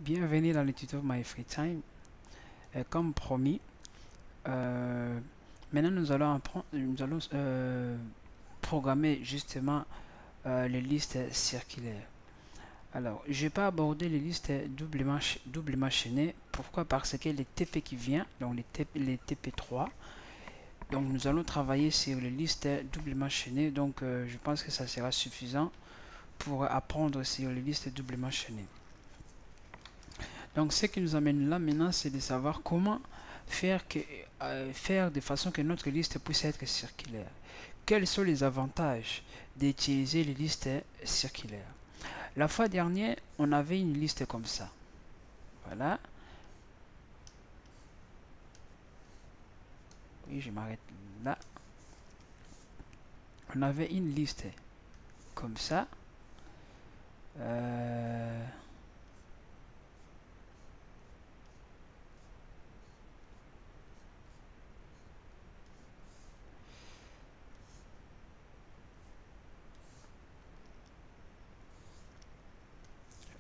Bienvenue dans le tuto MyFreeTime. Comme promis, euh, maintenant nous allons programmer justement les listes circulaires. Alors, je vais pas aborder les listes doublement chaînées. Pourquoi? Parce que les TP qui viennent, donc les TP3, donc nous allons travailler sur les listes doublement chaînées. Donc, je pense que ça sera suffisant pour apprendre sur les listes doublement chaînées. Donc ce qui nous amène là maintenant, c'est de savoir comment faire de façon que notre liste puisse être circulaire. Quels sont les avantages d'utiliser les listes circulaires? La fois dernière, on avait une liste comme ça. Voilà. Oui, je m'arrête là. On avait une liste comme ça. Euh,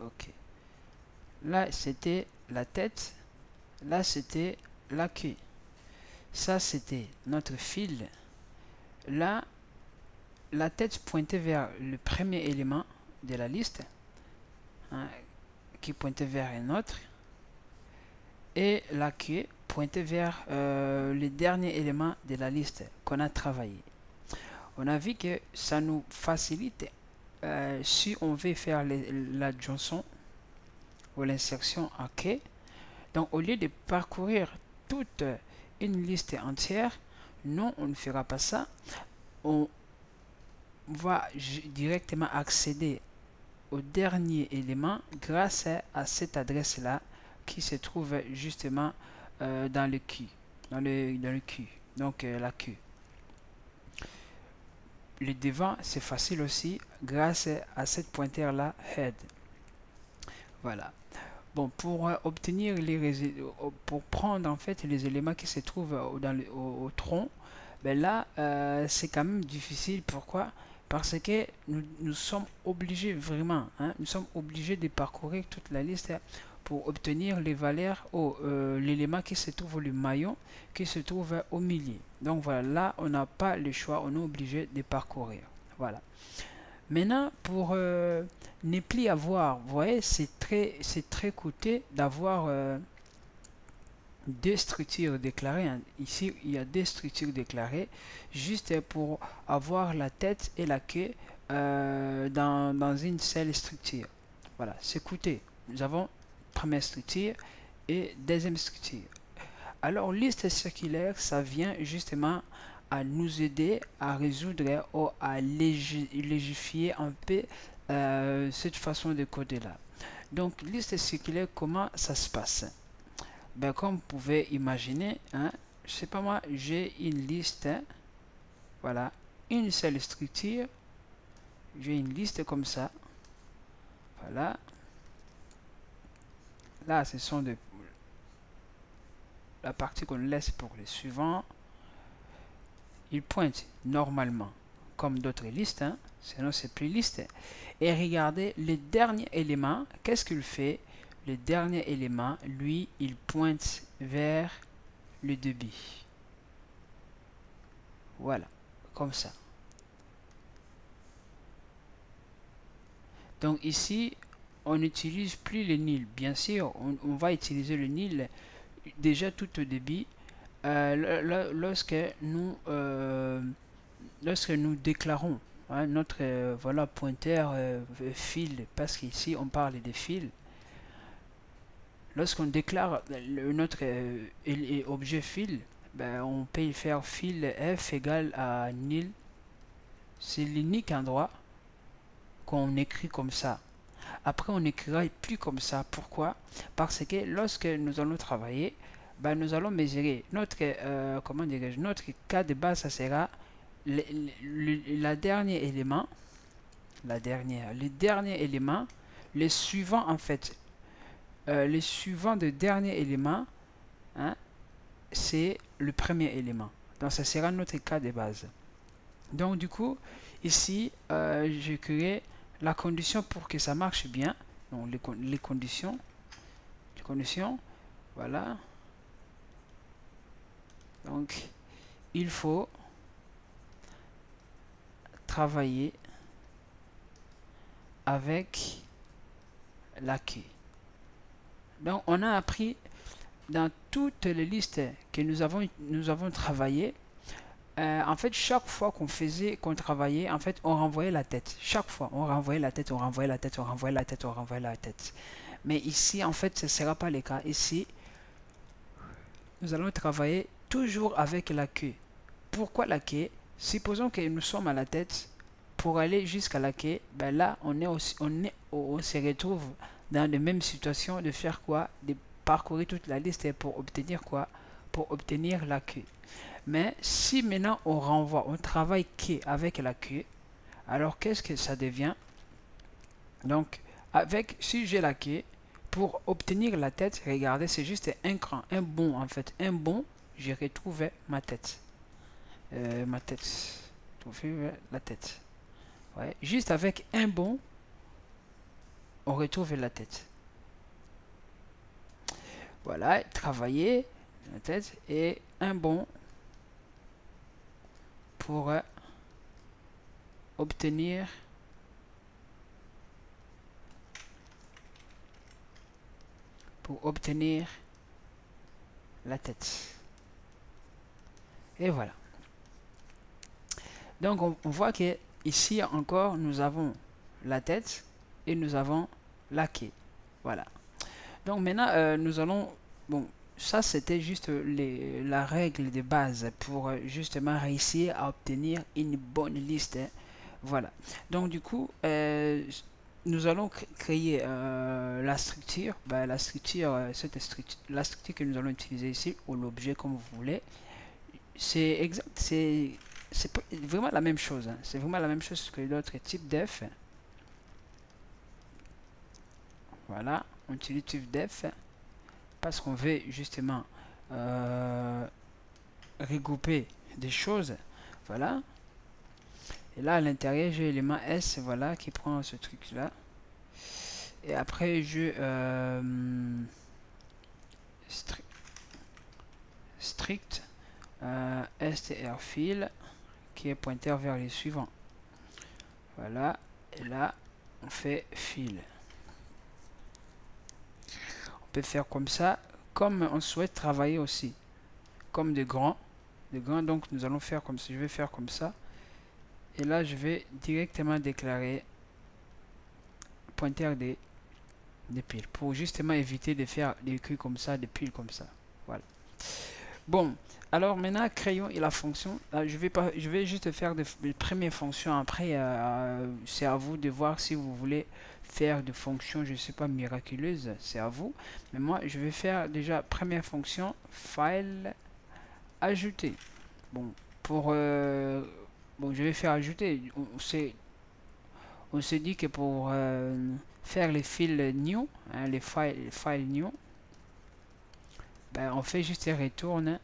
ok. Là, c'était la tête. Là, c'était la queue. Ça, c'était notre fil. Là, la tête pointait vers le premier élément de la liste, hein, qui pointait vers un autre, et la queue pointait vers le dernier élément de la liste qu'on a travaillé. On a vu que ça nous facilite si on veut faire l'adjonction ou l'insertion en queue. Donc au lieu de parcourir toute une liste entière, non, on ne fera pas ça. On va directement accéder au dernier élément grâce à cette adresse là qui se trouve justement dans le Q, dans le Q, donc la Q. Le devant, c'est facile aussi grâce à cette pointeur là, head. Voilà. Bon, pour obtenir pour prendre en fait les éléments qui se trouvent au tronc, ben là, c'est quand même difficile. Pourquoi? Parce que nous sommes obligés vraiment, hein, nous sommes obligés de parcourir toute la liste pour obtenir les valeurs ou l'élément qui se trouve, le maillon qui se trouve au milieu. Donc voilà, là, on n'a pas le choix, on est obligé de parcourir. Voilà. Maintenant, pour ne plus avoir, vous voyez, c'est très coûteux d'avoir deux structures déclarées. Ici, il y a deux structures déclarées juste pour avoir la tête et la queue dans une seule structure. Voilà, c'est coûteux. Nous avons première structure et deuxième structure. Alors, liste circulaire, ça vient justement à nous aider à résoudre ou à légifier un peu cette façon de coder là. Donc, liste circulaire, comment ça se passe? Ben, comme vous pouvez imaginer, hein, je sais pas moi, j'ai une liste, hein, voilà, une seule structure, j'ai une liste comme ça, voilà. Là, ce sont la partie qu'on laisse pour les suivants. Il pointe normalement comme d'autres listes, hein, sinon c'est plus liste. Et regardez le dernier élément, qu'est-ce qu'il fait? Le dernier élément, lui, il pointe vers le débit. Voilà, comme ça. Donc ici, on n'utilise plus le nil. Bien sûr, on va utiliser le nil déjà tout au début lorsque nous déclarons, hein, notre voilà, pointeur fil, parce qu'ici on parle de fil. Lorsqu'on déclare notre objet fil, ben, on peut faire fil f égale à nil. C'est l'unique endroit qu'on écrit comme ça. Après, on n'écrira plus comme ça. Pourquoi? Parce que lorsque nous allons travailler, ben, nous allons mesurer notre, comment dirais-je, notre cas de base, ça sera le dernier élément, le dernier élément, les suivants en fait, les suivants de dernier élément, hein, c'est le premier élément. Donc, ça sera notre cas de base. Donc, du coup, ici, je crée la condition pour que ça marche bien. Donc, les conditions. conditions. Voilà. Donc, il faut travailler avec la queue. Donc, on a appris dans toutes les listes que nous avons travaillé. En fait, chaque fois qu'on travaillait, en fait, on renvoyait la tête. Chaque fois, on renvoyait la tête, on renvoyait la tête, on renvoyait la tête, on renvoyait la tête. Mais ici, en fait, ce ne sera pas le cas. Ici, nous allons travailler toujours avec la queue. Pourquoi la queue? Supposons que nous sommes à la tête. Pour aller jusqu'à la queue, ben là, on se retrouve dans la même situation de faire quoi? De parcourir toute la liste pour obtenir quoi? Pour obtenir la queue. Mais si maintenant on renvoie, on travaille queue avec la queue, alors qu'est-ce que ça devient? Donc, si j'ai la queue, pour obtenir la tête, regardez, c'est juste un cran, un bond en fait. Un bond, j'ai retrouvé ma tête. Trouver la tête. Ouais, juste avec un bond, on retrouve la tête. Voilà, travailler la tête et un bond pour obtenir la tête. Et voilà. Donc on voit que ici encore nous avons la tête et nous avons la queue. Voilà. Donc maintenant nous allons, bon, ça c'était juste la règle de base pour justement réussir à obtenir une bonne liste. Voilà. Donc du coup nous allons créer la structure. Ben, la structure, la structure que nous allons utiliser ici, ou l'objet comme vous voulez, c'est exact, c'est vraiment la même chose. Hein. C'est vraiment la même chose que l'autre type def. Voilà, on utilise type def parce qu'on veut justement regrouper des choses. Voilà. Et là à l'intérieur j'ai l'élément S, voilà, qui prend ce truc là. Et après je strict strfil qui est pointeur vers les suivants. Voilà, et là on fait fil. On peut faire comme ça, comme on souhaite travailler aussi, comme des grands. Donc nous allons faire comme ça. Je vais faire comme ça. Et là je vais directement déclarer pointeur des piles pour justement éviter de faire des queues comme ça, des piles comme ça. Voilà. Bon, alors maintenant créons la fonction. Je vais juste faire des premières fonctions. Après, c'est à vous de voir si vous voulez faire des fonctions, je ne sais pas, miraculeuses. C'est à vous. Mais moi, je vais faire déjà première fonction, file, ajouter. Bon, je vais faire ajouter. On s'est dit que pour faire les fils new, hein, les files new, ben, on fait juste retourne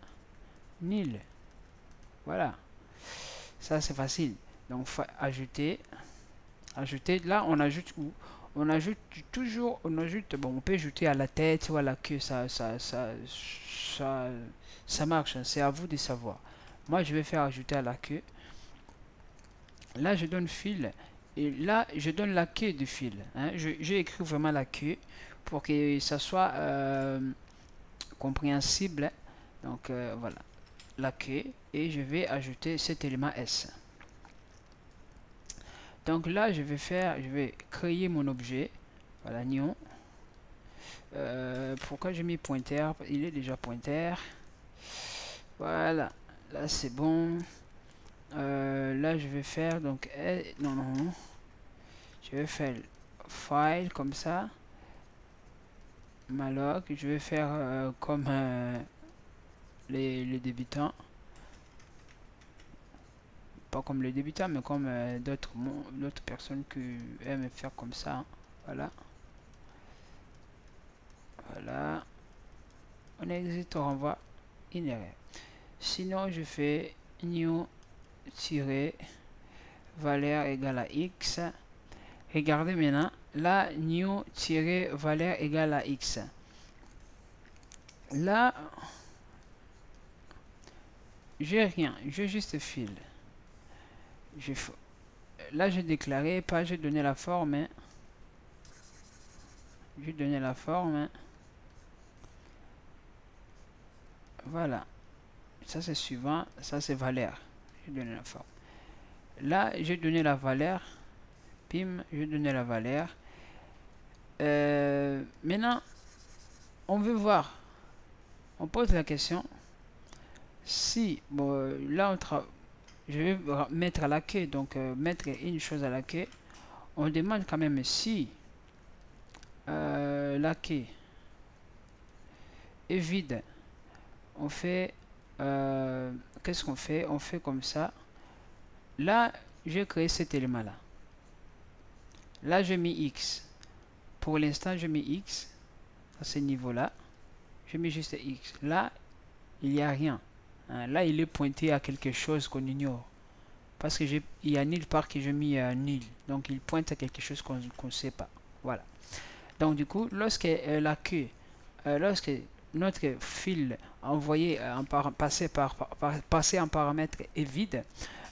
nil. Voilà, ça c'est facile. Donc ajouter, là on ajoute où? On ajoute toujours, bon, on peut ajouter à la tête ou à la queue, ça marche, hein, c'est à vous de savoir. Moi je vais faire ajouter à la queue. Là je donne fil et là je donne la queue du fil, hein. J'ai écrit vraiment la queue pour que ça soit compréhensible. Donc voilà, la queue, et je vais ajouter cet élément S. Donc là je vais créer mon objet. Voilà, new. Pourquoi j'ai mis pointeur? Il est déjà pointeur. Voilà, là c'est bon. Là je vais faire donc non, je vais faire file comme ça, malloc. Je vais faire comme les débutants, pas comme les débutants mais comme d'autres personnes qui aiment faire comme ça, hein. Voilà, voilà, on exit, on renvoie une erreur. Sinon je fais new valeur égale à x. Regardez maintenant, là new valeur égale à x. Là, j'ai rien, j'ai juste fil. Je, là, j'ai déclaré, pas j'ai donné la forme. Hein. J'ai donné la forme. Hein. Voilà. Ça, c'est suivant. Ça, c'est valeur. J'ai donné la forme. Là, j'ai donné la valeur. Pim, j'ai donné la valeur. Maintenant, on veut voir. On pose la question. Si, bon, là, je vais mettre à la queue. Donc, mettre une chose à la queue. On demande quand même si la queue est vide. On fait... qu'est-ce qu'on fait? On fait comme ça. Là, j'ai créé cet élément-là. Là, j'ai mis X. Pour l'instant, je mets X à ce niveau-là. Je mets juste X. Là, il n'y a rien. Hein, là, il est pointé à quelque chose qu'on ignore. Parce que il y a nulle part que j'ai mis nul. Donc, il pointe à quelque chose qu'on ne sait pas. Voilà. Donc, du coup, lorsque la queue, lorsque notre fil envoyé passer en paramètre est vide,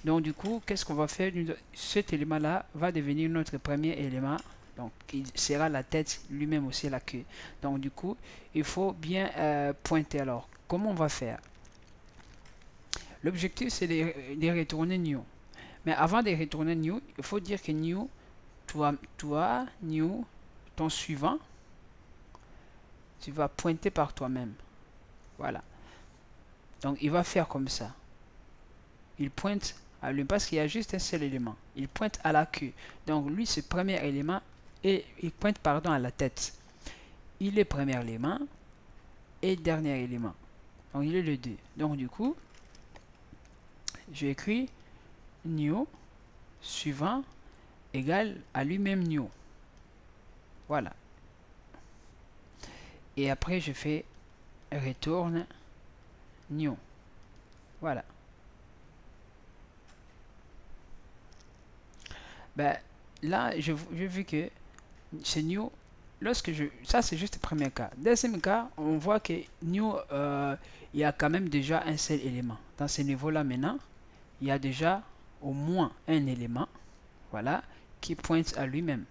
donc du coup, qu'est-ce qu'on va faire? Cet élément-là va devenir notre premier élément. Donc, il sera la tête, lui-même aussi la queue. Donc, du coup, il faut bien pointer. Alors, comment on va faire? L'objectif, c'est de retourner new. Mais avant de retourner new, il faut dire que new, toi, new, ton suivant, tu vas pointer par toi-même. Voilà. Donc, il va faire comme ça. Il pointe à lui parce qu'il y a juste un seul élément. Il pointe à la queue. Donc, lui, c'est le premier élément et il pointe, pardon, à la tête. Il est premier élément et dernier élément. Donc, il est le 2. Donc, du coup, j'écris new suivant égale à lui-même new. Voilà. Et après, je fais retourne new. Voilà. Ben, là, j'ai vu que c'est new. Lorsque ça, c'est juste le premier cas. Deuxième cas, on voit que new, il y a quand même déjà un seul élément. Dans ce niveau-là, maintenant, il y a déjà au moins un élément, voilà, qui pointe à lui-même.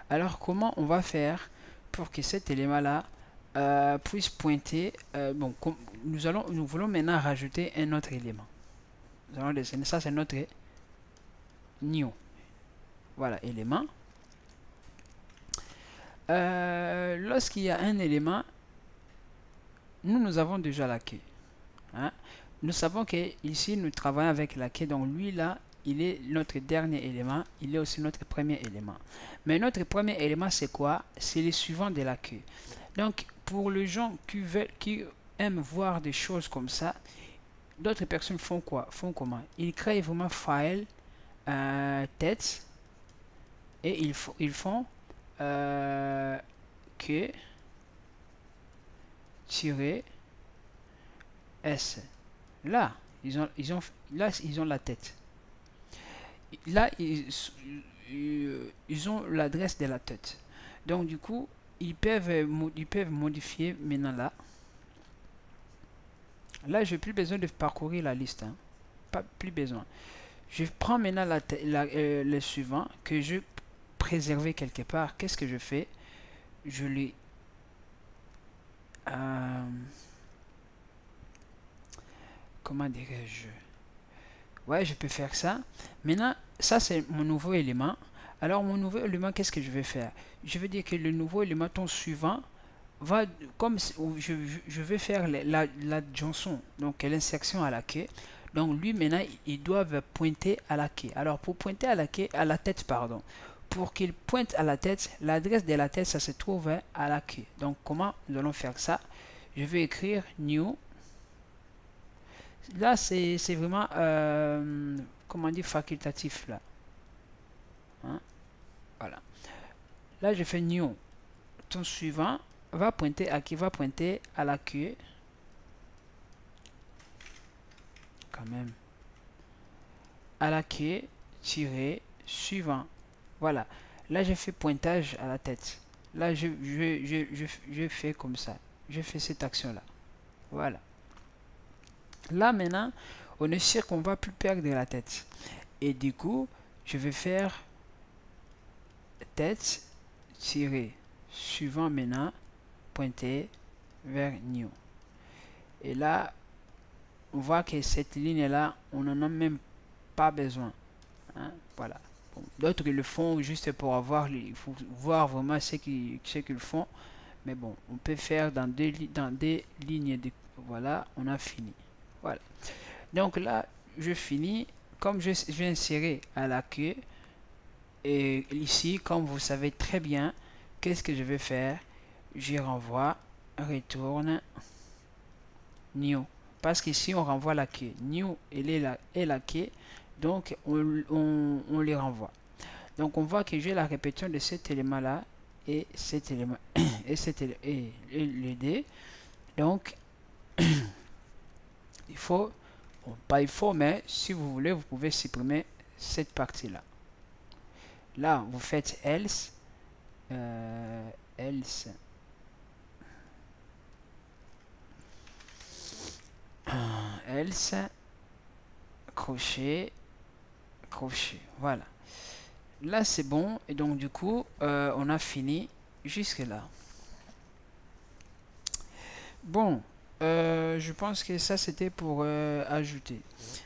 Alors, comment on va faire pour que cet élément-là puisse pointer bon, nous voulons maintenant rajouter un autre élément. Nous allons dessiner ça, c'est notre new. Voilà, élément. Lorsqu'il y a un élément, nous avons déjà la queue. Hein? Nous savons que ici nous travaillons avec la queue, donc lui là, il est notre dernier élément, il est aussi notre premier élément. Mais notre premier élément, c'est quoi? C'est le suivant de la queue. Donc, pour les gens qui aiment voir des choses comme ça, d'autres personnes font quoi? Font comment? Ils créent vraiment file, tête, et ils font que tirer S. Là, ils ont la tête. Là, ils ont l'adresse de la tête. Donc, du coup, ils peuvent modifier maintenant là. Là, j'ai plus besoin de parcourir la liste. Hein. Pas plus besoin. Je prends maintenant le suivant que je préserver quelque part. Qu'est-ce que je fais? Je les comment dirais-je? Ouais, je peux faire ça. Maintenant, ça c'est mon nouveau élément. Alors mon nouveau élément, qu'est-ce que je vais faire? Je vais dire que le nouveau élément, ton suivant, va comme je vais faire la jonction, donc l'insertion à la queue. Donc lui maintenant, ils doivent pointer à la queue. Alors pour pointer à la queue, à la tête, pardon. Pour qu'il pointe à la tête, l'adresse de la tête, ça se trouve à la queue. Donc comment nous allons faire ça? Je vais écrire new. Là, c'est vraiment, comment dire, facultatif, là. Hein? Voilà. Là, je fais new. Ton suivant va pointer à qui? Va pointer à la queue. Quand même. À la queue, tirer, suivant. Voilà. Là, j'ai fait pointage à la tête. Là, je fais comme ça. Je fais cette action-là. Voilà. Là, maintenant, on est sûr qu'on ne va plus perdre la tête. Et du coup, je vais faire tête tiré suivant maintenant, pointer vers new. Et là, on voit que cette ligne-là, on n'en a même pas besoin. Hein? Voilà. Bon, d'autres le font juste pour avoir, il faut voir vraiment ce qu'ils font. Mais bon, on peut faire dans des lignes. Voilà, on a fini. Voilà. Donc là, je finis. Comme je vais insérer à la queue, et ici, comme vous savez très bien, qu'est-ce que je vais faire? Je renvoie, retourne, new. Parce qu'ici, on renvoie la queue. New et la queue. Donc, on les renvoie. Donc, on voit que j'ai la répétition de cet élément-là et cet élément et le D. Donc, il faut, bon, pas il faut, mais si vous voulez, vous pouvez supprimer cette partie-là. Là, vous faites else, else, else, crochet, crochet. Voilà. Là, c'est bon. Et donc, du coup, on a fini jusque là. Bon, je pense que ça, c'était pour ajouter.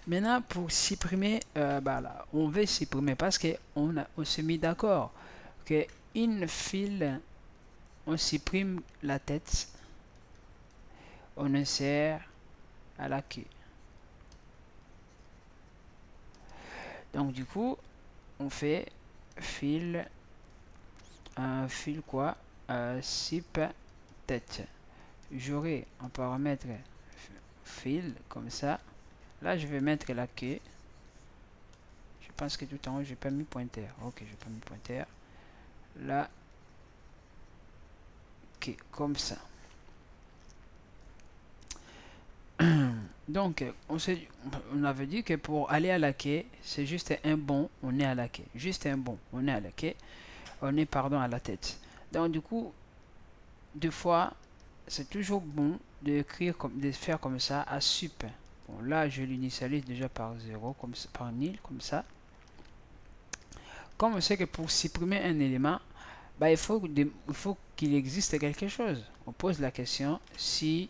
Maintenant, pour supprimer, bah là, on veut supprimer parce qu'on on s'est mis d'accord que in fill, on supprime la tête, on insère à la queue. Donc, du coup, on fait fill, fill quoi? Sip tête. J'aurai un paramètre fill comme ça. Là, je vais mettre la queue. Je pense que tout en haut, j'ai pas mis pointeur. Ok, j'ai pas mis pointeur. Là, ok, comme ça. Donc, on avait dit que pour aller à la quai, c'est juste un bond, on est à la quai. Juste un bond, on est à la quai. On est, pardon, à la tête. Donc, du coup, deux fois, c'est toujours bon de faire comme ça à sup. Bon, là, je l'initialise déjà par 0, comme ça, par nil, comme ça. Comme on sait que pour supprimer un élément, bah, il faut qu'il existe quelque chose. On pose la question si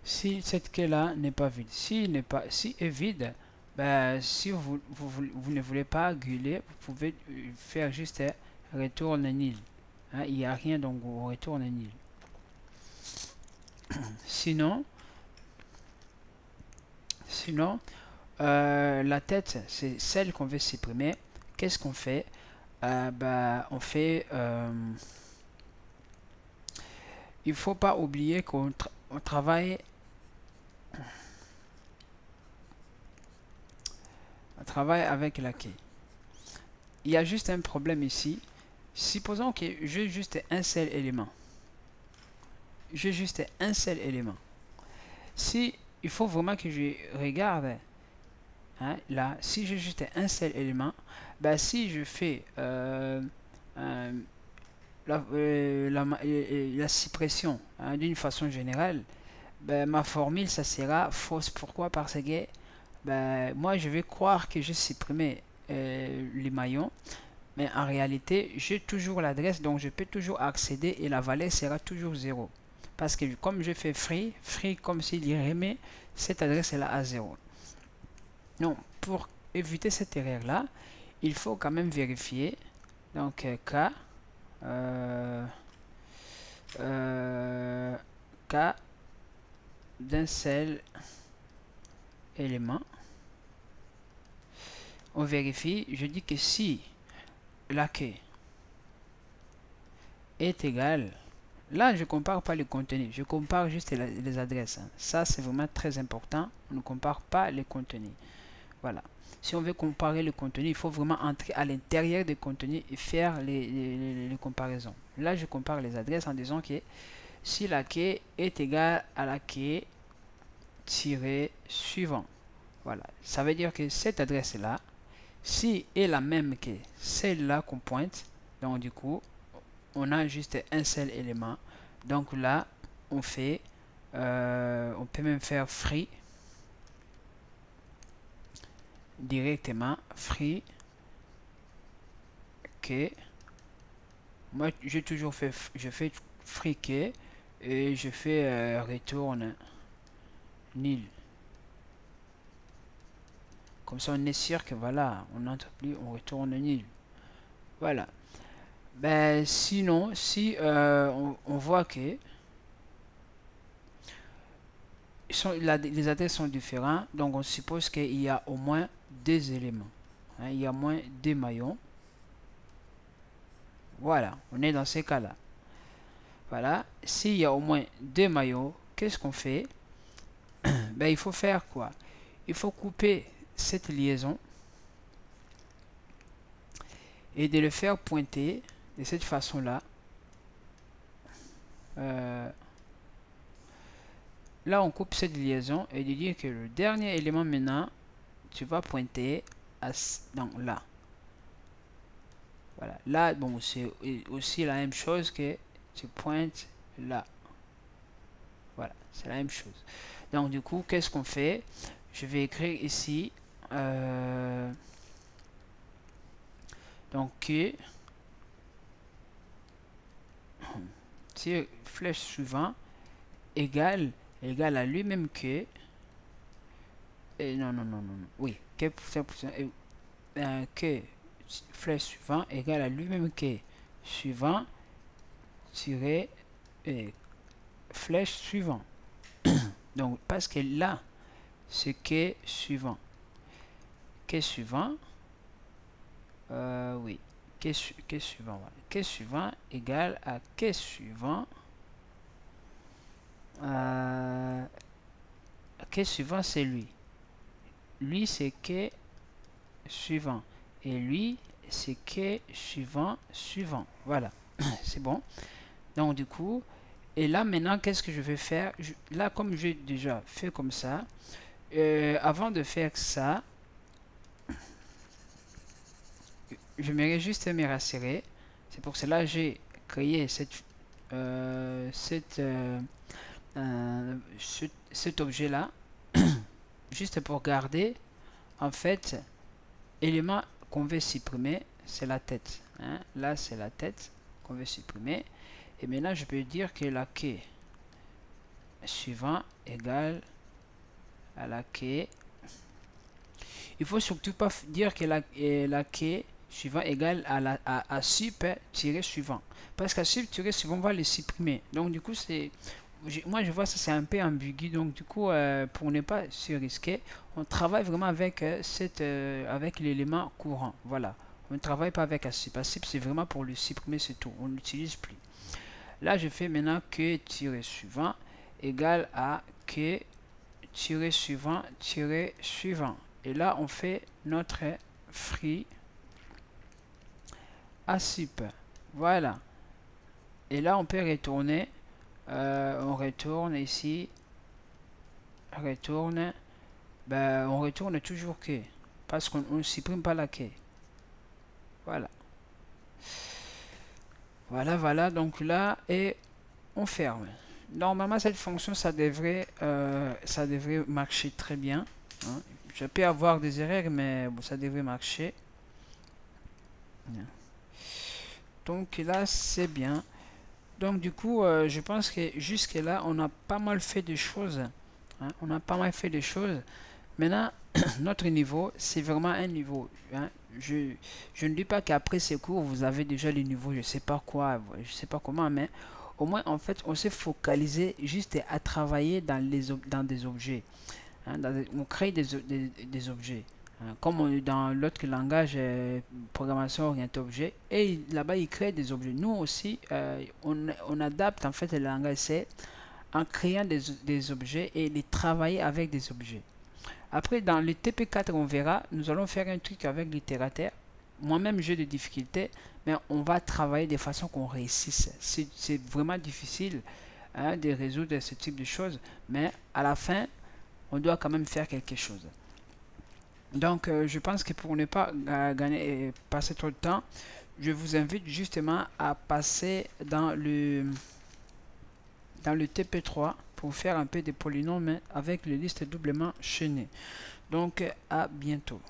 si cette queue-là n'est pas vide. Si est vide, bah, si vous ne voulez pas gueuler, vous pouvez faire juste retourne nil. Hein, il n'y a rien, donc on retourne nil. Sinon, la tête, c'est celle qu'on veut supprimer. Qu'est-ce qu'on fait? Bah, on fait... il faut pas oublier qu'on travaille... On travaille avec la queue. Il y a juste un problème ici. Supposons que j'ai juste un seul élément. J'ai juste un seul élément. Si il faut vraiment que je regarde, hein, là, si j'ai juste un seul élément, bah, si je fais la suppression, hein, d'une façon générale, bah, ma formule, ça sera fausse. Pourquoi? Parce que bah, moi, je vais croire que j'ai supprimé les maillons. Mais en réalité, j'ai toujours l'adresse, donc je peux toujours accéder et la valeur sera toujours 0. Parce que comme je fais free comme s'il y remet cette adresse-là à 0. Donc, pour éviter cette erreur-là, il faut quand même vérifier. Donc, K d'un seul élément. On vérifie. Je dis que si la queue est égale, là je compare pas le contenu, je compare juste les adresses. Hein. Ça c'est vraiment très important, on ne compare pas les contenus. Voilà. Si on veut comparer le contenu, il faut vraiment entrer à l'intérieur du contenu et faire les comparaisons. Là je compare les adresses en disant que si la queue est égale à la queue tiré suivant. Voilà. Ça veut dire que cette adresse là, si est la même que celle-là qu'on pointe, donc du coup, on a juste un seul élément. Donc là, on fait, on peut même faire free directement, free que. Moi, j'ai toujours fait, je fais free que et je fais retourne nil. Comme ça, on est sûr que voilà, on n'entre plus, on retourne nil. Voilà. Ben, sinon, si on voit que les adresses sont différents, donc on suppose qu'il y a au moins deux éléments. Hein, il y a au moins deux maillons. Voilà, on est dans ces cas-là. Voilà, s'il y a au moins deux maillots, qu'est-ce qu'on fait? Ben, il faut faire quoi? Il faut couper cette liaison et de le faire pointer de cette façon-là. Là, on coupe cette liaison et de dire que le dernier élément maintenant, tu vas pointer à, donc là. Voilà. Là, bon, c'est aussi la même chose que tu pointes là. Voilà, c'est la même chose. Donc, du coup, qu'est-ce qu'on fait? Je vais écrire ici. Donc, que flèche suivant égale à lui-même que. Et non, non, non, non, non. Oui, que flèche suivant égale à lui-même que suivant tiré flèche suivant. Donc, parce que là, ce qu'est suivant. Qu'est suivant, oui, qu'est suivant, voilà. Qu'est suivant égale à qu'est suivant. Qu'est suivant, c'est lui. Lui, c'est qu'est suivant. Et lui, c'est qu'est suivant, suivant. Voilà, c'est bon. Donc, du coup, et là, maintenant, qu'est-ce que je vais faire? Là, comme j'ai déjà fait comme ça, avant de faire ça, je m'aimerais juste me rassurer. C'est pour cela que j'ai créé cet objet-là, juste pour garder, en fait, élément qu'on veut supprimer, c'est la tête. Hein. Là, c'est la tête qu'on veut supprimer. Et maintenant, je peux dire que la quai suivant égale à la quai. Il faut surtout pas dire que la quai suivant égale à sup-suivant. Parce qu'à sup-suivant, on va le supprimer. Donc, du coup, moi, je vois ça, c'est un peu ambigu. Donc, du coup, pour ne pas se risquer, on travaille vraiment avec, avec l'élément courant. Voilà. On ne travaille pas avec ASUP. ASUP, c'est vraiment pour le supprimer, c'est tout. On n'utilise plus. Là, je fais maintenant que suivant égale à que suivant suivant. Et là, on fait notre free ASUP. Voilà. Et là, on peut retourner. On retourne ici. Retourne. Ben, on retourne toujours que. Parce qu'on ne supprime pas la que. Voilà. Voilà, voilà. Donc là, et on ferme. Normalement, cette fonction, ça devrait marcher très bien. Hein. Je peux avoir des erreurs, mais bon, ça devrait marcher. Donc là, c'est bien. Donc du coup, je pense que jusque là, on a pas mal fait de choses. Hein. On a pas mal fait de choses. Maintenant, notre niveau, c'est vraiment un niveau. Hein. Je ne dis pas qu'après ces cours, vous avez déjà le niveau, je sais pas quoi, je sais pas comment, mais au moins, en fait, on s'est focalisé juste à travailler dans des objets. Hein, on crée des objets. Hein, comme dans l'autre langage, programmation orientée objet, et là-bas, il crée des objets. Nous aussi, on adapte en fait le langage C en créant des objets et les travailler avec des objets. Après, dans le TP4, on verra, nous allons faire un truc avec l'itérateur. Moi-même, j'ai des difficultés, mais on va travailler de façon qu'on réussisse. C'est vraiment difficile hein, de résoudre ce type de choses, mais à la fin, on doit quand même faire quelque chose. Donc, je pense que pour ne pas gagner et passer trop de temps, je vous invite justement à passer dans le TP3 pour faire un peu de polynômes avec les listes doublement chaînées. Donc, à bientôt.